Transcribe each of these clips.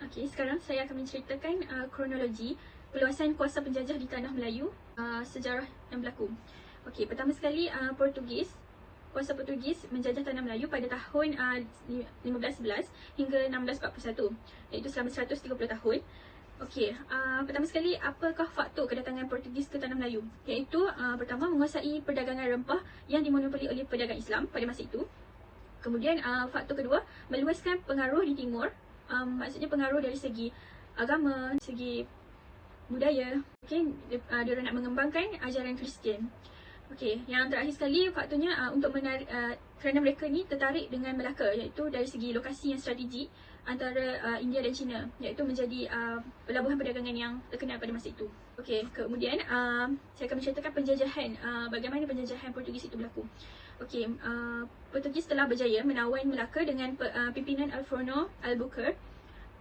Okey, sekarang saya akan menceritakan kronologi peluasan kuasa penjajah di tanah Melayu, sejarah yang berlaku. Okey, pertama sekali kuasa Portugis menjajah tanah Melayu pada tahun 1511 hingga 1641, iaitu selama 130 tahun. Okey, pertama sekali apakah faktor kedatangan Portugis ke tanah Melayu? Iaitu pertama, menguasai perdagangan rempah yang dimonopoli oleh pedagang Islam pada masa itu. Kemudian faktor kedua, meluaskan pengaruh di timur. Maksudnya pengaruh dari segi agama, segi budaya. Okay, dia nak mengembangkan ajaran Kristian. Okey, yang terakhir sekali faktornya untuk menarik, kerana mereka ni tertarik dengan Melaka, iaitu dari segi lokasi yang strategik antara India dan China, iaitu menjadi pelabuhan perdagangan yang terkenal pada masa itu. Okey, kemudian saya akan menceritakan penjajahan, bagaimana penjajahan Portugis itu berlaku. Okey, Portugis telah berjaya menawan Melaka dengan pimpinan Alfonso Albuquerque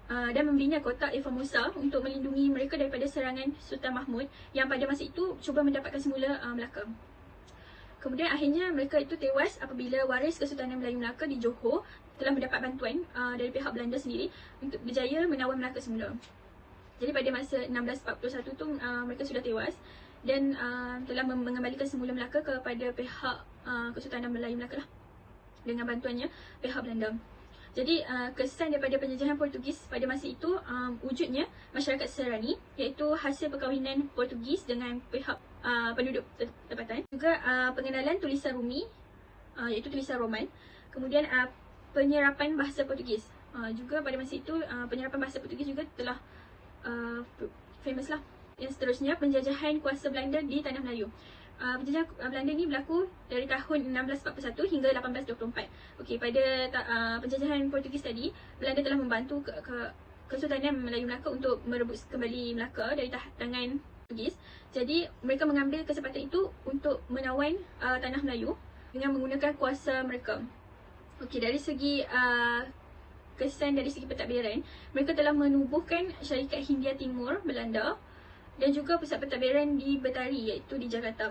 dan membina kota Formosa untuk melindungi mereka daripada serangan Sultan Mahmud yang pada masa itu cuba mendapatkan semula Melaka. Kemudian akhirnya mereka itu tewas apabila waris Kesultanan Melayu Melaka di Johor telah mendapat bantuan dari pihak Belanda sendiri untuk berjaya menawan Melaka semula. Jadi pada masa 1641 tu mereka sudah tewas dan telah mengembalikan semula Melaka kepada pihak Kesultanan Melayu Melaka lah, dengan bantuannya pihak Belanda. Jadi kesan daripada penjajahan Portugis pada masa itu wujudnya masyarakat Serani, iaitu hasil perkahwinan Portugis dengan pihak penduduk tempatan. Juga pengenalan tulisan Rumi, iaitu tulisan Roman. Kemudian penyerapan bahasa Portugis. Juga pada masa itu penyerapan bahasa Portugis juga telah famous lah. Yang seterusnya, penjajahan kuasa Belanda di tanah Melayu. Penjajahan Belanda ni berlaku dari tahun 1641 hingga 1824. Okey, pada penjajahan Portugis tadi, Belanda telah membantu Kesultanan Melayu Melaka untuk merebut kembali Melaka dari tangan Portugis. Jadi mereka mengambil kesempatan itu untuk menawan tanah Melayu dengan menggunakan kuasa mereka. Okey, dari segi kesan dari segi pentadbiran, mereka telah menubuhkan syarikat Hindia Timur Belanda dan juga pusat pentadbiran di Betari, iaitu di Jakarta.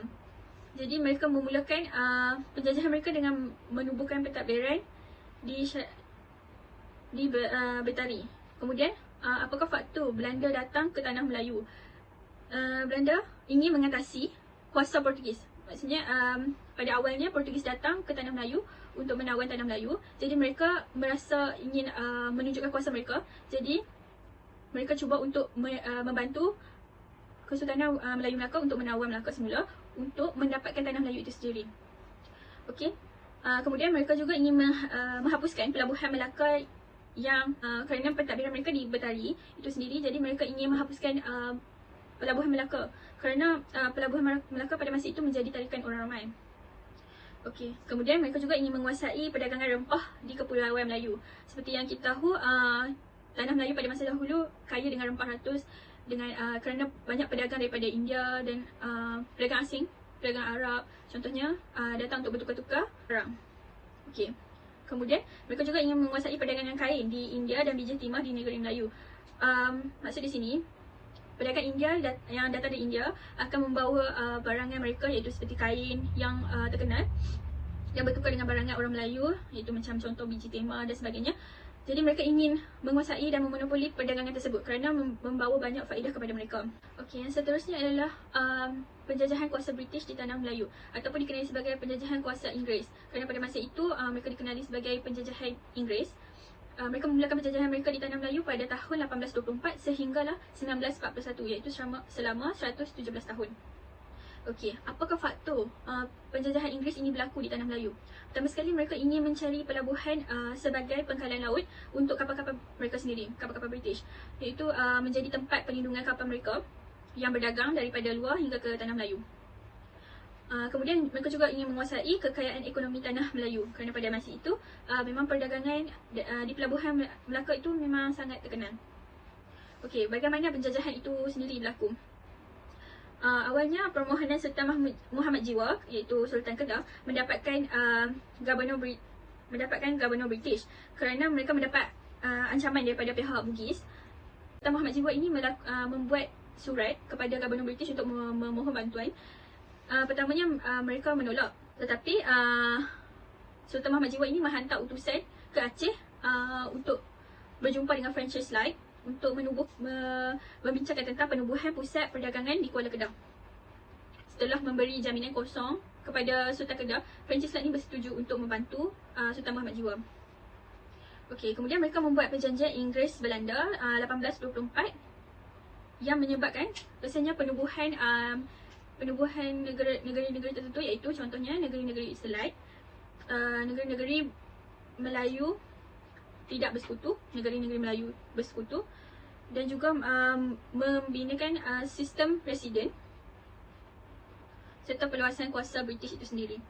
Jadi mereka memulakan penjajahan mereka dengan menubuhkan pentadbiran di Betari. Kemudian apakah faktor Belanda datang ke tanah Melayu? Belanda ingin mengatasi kuasa Portugis. Maksudnya pada awalnya Portugis datang ke tanah Melayu untuk menawan tanah Melayu. Jadi mereka merasa ingin menunjukkan kuasa mereka. Jadi mereka cuba untuk membantu Kesultanan Melayu Melaka untuk menawan Melaka semula untuk mendapatkan tanah Melayu itu sendiri. Okey. Kemudian mereka juga ingin menghapuskan pelabuhan Melaka yang kerana pentadbiran mereka di Betari itu sendiri. Jadi mereka ingin menghapuskan pelabuhan Melaka kerana pelabuhan Melaka pada masa itu menjadi tarikan orang ramai. Okey, kemudian mereka juga ingin menguasai perdagangan rempah di Kepulauan Melayu. Seperti yang kita tahu, tanah Melayu pada masa dahulu kaya dengan rempah ratus dengan kerana banyak pedagang daripada India dan pedagang asing, pedagang Arab contohnya datang untuk bertukar-tukar barang. Okey. Kemudian mereka juga ingin menguasai perdagangan kain di India dan biji timah di negeri Melayu. Maksud di sini, pedagang India yang datang dari India akan membawa barangan mereka, iaitu seperti kain yang terkenal yang bertukar dengan barangan orang Melayu, iaitu macam contoh biji timah dan sebagainya. Jadi mereka ingin menguasai dan memonopoli perdagangan tersebut kerana membawa banyak faedah kepada mereka. Okey, yang seterusnya adalah penjajahan kuasa British di tanah Melayu ataupun dikenali sebagai penjajahan kuasa Inggeris. Kerana pada masa itu mereka dikenali sebagai penjajahan Inggeris. Mereka memulakan penjajahan mereka di tanah Melayu pada tahun 1824 sehinggalah 1941, iaitu selama 117 tahun. Okey, apakah faktor penjajahan Inggeris ini berlaku di tanah Melayu? Pertama sekali, mereka ingin mencari pelabuhan sebagai pangkalan laut untuk kapal-kapal mereka sendiri, kapal-kapal British, iaitu menjadi tempat perlindungan kapal mereka yang berdagang daripada luar hingga ke tanah Melayu. Kemudian mereka juga ingin menguasai kekayaan ekonomi tanah Melayu kerana pada masa itu memang perdagangan di pelabuhan Melaka itu memang sangat terkenal. Okey, bagaimana penjajahan itu sendiri berlaku? Awalnya permohonan Sultan Muhammad Jiwa, iaitu Sultan Kedah, mendapatkan Gubernur British kerana mereka mendapat ancaman daripada pihak Bugis. Sultan Muhammad Jiwa ini membuat surat kepada Gubernur British untuk memohon bantuan. Pertamanya mereka menolak, tetapi Sultan Muhammad Jiwa ini menghantar utusan ke Aceh untuk berjumpa dengan Francis Light untuk membincangkan tentang penubuhan pusat perdagangan di Kuala Kedah. Setelah memberi jaminan kosong kepada Sultan Kedah, Perancis ini bersetuju untuk membantu Sultan Muhammad Jiwa. Okey, kemudian mereka membuat perjanjian Inggeris Belanda 1824 yang menyebabkan biasanya penubuhan negeri-negeri tertentu, iaitu contohnya negeri-negeri Islam, negeri-negeri Melayu tidak bersekutu, negeri-negeri Melayu bersekutu, dan juga membinakan sistem presiden serta perluasan kuasa British itu sendiri.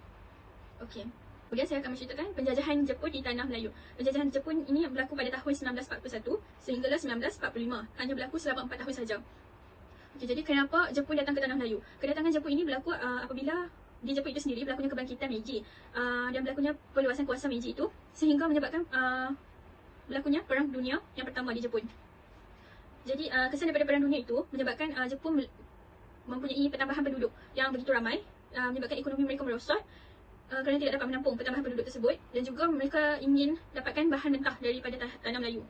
Okey. Kemudian saya akan menceritakan penjajahan Jepun di tanah Melayu. Penjajahan Jepun ini berlaku pada tahun 1941 sehinggalah 1945. Hanya berlaku selama 4 tahun saja. Okey, jadi kenapa Jepun datang ke tanah Melayu? Kedatangan Jepun ini berlaku apabila di Jepun itu sendiri berlakunya kebangkitan Meiji dan berlakunya perluasan kuasa Meiji itu sehingga menyebabkan berlakunya Perang Dunia yang pertama di Jepun. Jadi kesan daripada Perang Dunia itu menyebabkan Jepun mempunyai pertambahan penduduk yang begitu ramai, menyebabkan ekonomi mereka merosot kerana tidak dapat menampung pertambahan penduduk tersebut, dan juga mereka ingin dapatkan bahan mentah daripada tanah Melayu.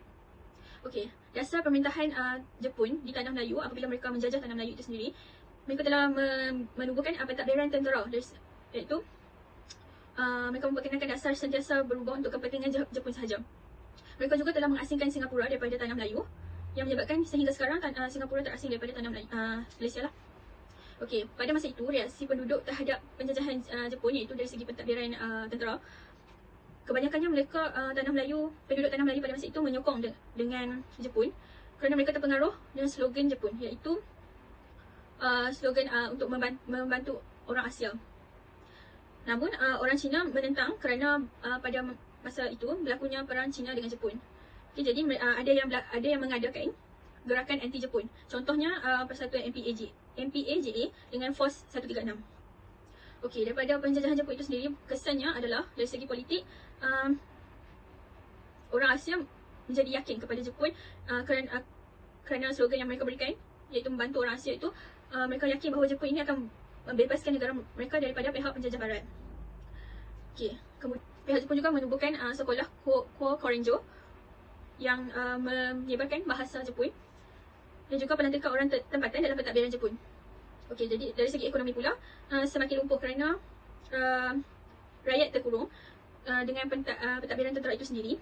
Okey, dasar pemerintahan Jepun di tanah Melayu apabila mereka menjajah tanah Melayu itu sendiri, mereka telah menubuhkan pentadbiran tentera, iaitu mereka memperkenalkan dasar sentiasa berubah untuk kepentingan Jepun sahaja. Mereka juga telah mengasingkan Singapura daripada tanah Melayu, yang menyebabkan sehingga sekarang Singapura terasing daripada tanah Malaysia lah. Okey, pada masa itu reaksi penduduk terhadap penjajahan Jepun, iaitu dari segi pentadbiran tentera, kebanyakannya mereka penduduk tanah Melayu pada masa itu menyokong dengan Jepun kerana mereka terpengaruh dengan slogan Jepun, iaitu slogan untuk membantu orang Asia. Namun orang Cina menentang kerana pada masa itu berlakunya perang Cina dengan Jepun. Okay, jadi ada yang mengadakan gerakan anti Jepun. Contohnya persatuan MPAJA dengan Force 136. Okey, daripada penjajahan Jepun itu sendiri, kesannya adalah dari segi politik, orang Asia menjadi yakin kepada Jepun kerana slogan yang mereka berikan, iaitu membantu orang Asia itu. Mereka yakin bahawa Jepun ini akan membebaskan negara mereka daripada pihak penjajah barat. Okey, kemudian pihak Jepun juga menubuhkan sekolah Korenjo yang menyebarkan bahasa Jepun dan juga pelantikan orang tempatan dalam pentadbiran Jepun. Okey, jadi dari segi ekonomi pula semakin lumpuh kerana rakyat terkurung dengan pentadbiran tentera itu sendiri.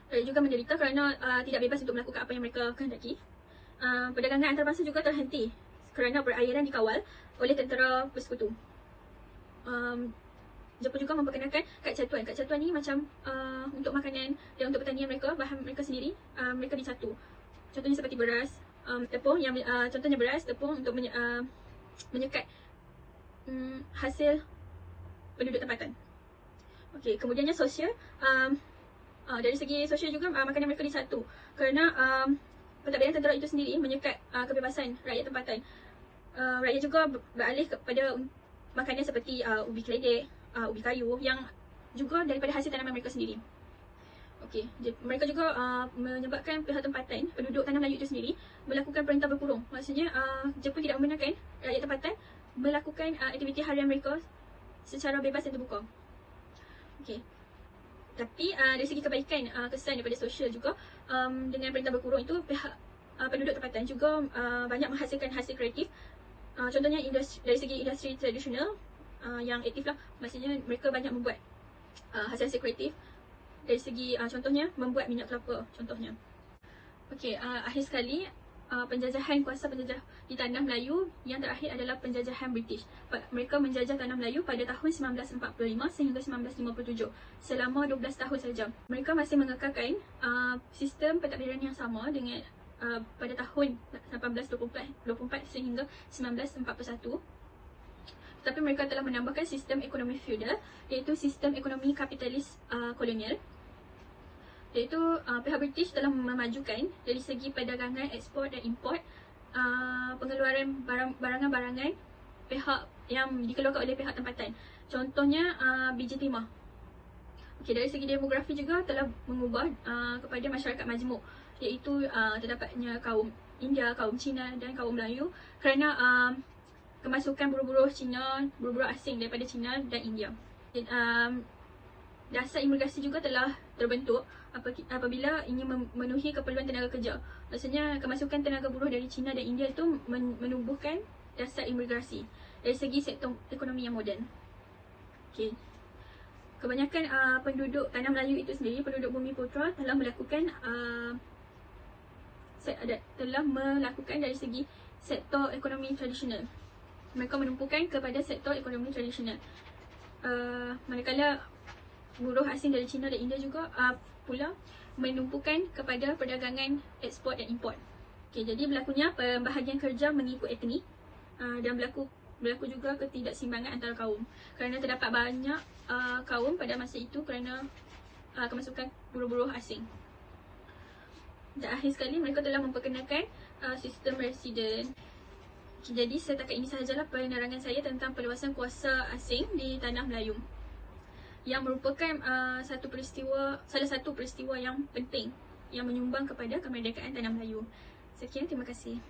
Rakyat juga menderita kerana tidak bebas untuk melakukan apa yang mereka kehendaki. Perdagangan antarabangsa juga terhenti kerana perairan dikawal oleh tentera bersekutu. Jepun juga memperkenalkan kad catuan. Kad catuan ni macam untuk makanan dan untuk pertanian mereka, bahan mereka sendiri, mereka dicatu. Contohnya seperti beras, tepung yang contohnya beras, tepung untuk menyekat hasil penduduk tempatan. Okey, kemudiannya sosial. Dari segi sosial juga makanan mereka disatu kerana pentadbiran tentera itu sendiri menyekat kebebasan rakyat tempatan. Rakyat juga beralih kepada makanan seperti ubi keledek, ubi kayu yang juga daripada hasil tanaman mereka sendiri. Okey, mereka juga menyebabkan pihak tempatan, penduduk tanah Melayu itu sendiri melakukan perintah berkurung. Maksudnya Jepun tidak membenarkan rakyat tempatan melakukan aktiviti harian mereka secara bebas dan terbuka. Okey. Tapi dari segi kebaikan kesan daripada sosial juga, dengan perintah berkurung itu pihak penduduk tempatan juga banyak menghasilkan hasil kreatif. Contohnya dari segi industri tradisional yang aktif lah, maksudnya mereka banyak membuat hasil-hasil kreatif. Dari segi contohnya membuat minyak kelapa contohnya. Okey, akhir sekali kuasa penjajah di tanah Melayu yang terakhir adalah penjajahan British. Mereka menjajah tanah Melayu pada tahun 1945 sehingga 1957, selama 12 tahun saja. Mereka masih mengekalkan sistem pentadbiran yang sama dengan pada tahun 1824 sehingga 1941. Tetapi mereka telah menambahkan sistem ekonomi feudal, iaitu sistem ekonomi kapitalis kolonial. Iaitu pihak British telah memajukan dari segi perdagangan, ekspor dan import, pengeluaran barangan-barangan pihak yang dikeluarkan oleh pihak tempatan. Contohnya biji timah. Okey, dari segi demografi juga telah mengubah kepada masyarakat majmuk, iaitu terdapatnya kaum India, kaum Cina dan kaum Melayu kerana kemasukan buruh-buruh Cina, buruh-buruh asing daripada Cina dan India. dasar imigrasi juga telah terbentuk apabila ingin memenuhi keperluan tenaga kerja. Maksudnya kemasukan tenaga buruh dari China dan India itu menubuhkan dasar imigrasi dari segi sektor ekonomi yang moden. Okay. Kebanyakan penduduk Tanah Melayu itu sendiri, penduduk Bumi Putra telah melakukan dari segi sektor ekonomi tradisional. Mereka menumpukan kepada sektor ekonomi tradisional. Manakala buruh asing dari China dan India juga pula menumpukan kepada perdagangan ekspor dan import. Okay, jadi berlakunya pembahagian kerja mengikut etnik dan berlaku juga ketidakseimbangan antara kaum kerana terdapat banyak kaum pada masa itu kerana kemasukan buruh-buruh asing. Dan akhir sekali mereka telah memperkenalkan sistem residen. Jadi setakat ini sahajalah penerangan saya tentang perluasan kuasa asing di Tanah Melayu, yang merupakan salah satu peristiwa yang penting yang menyumbang kepada kemerdekaan Tanah Melayu. Sekian, terima kasih.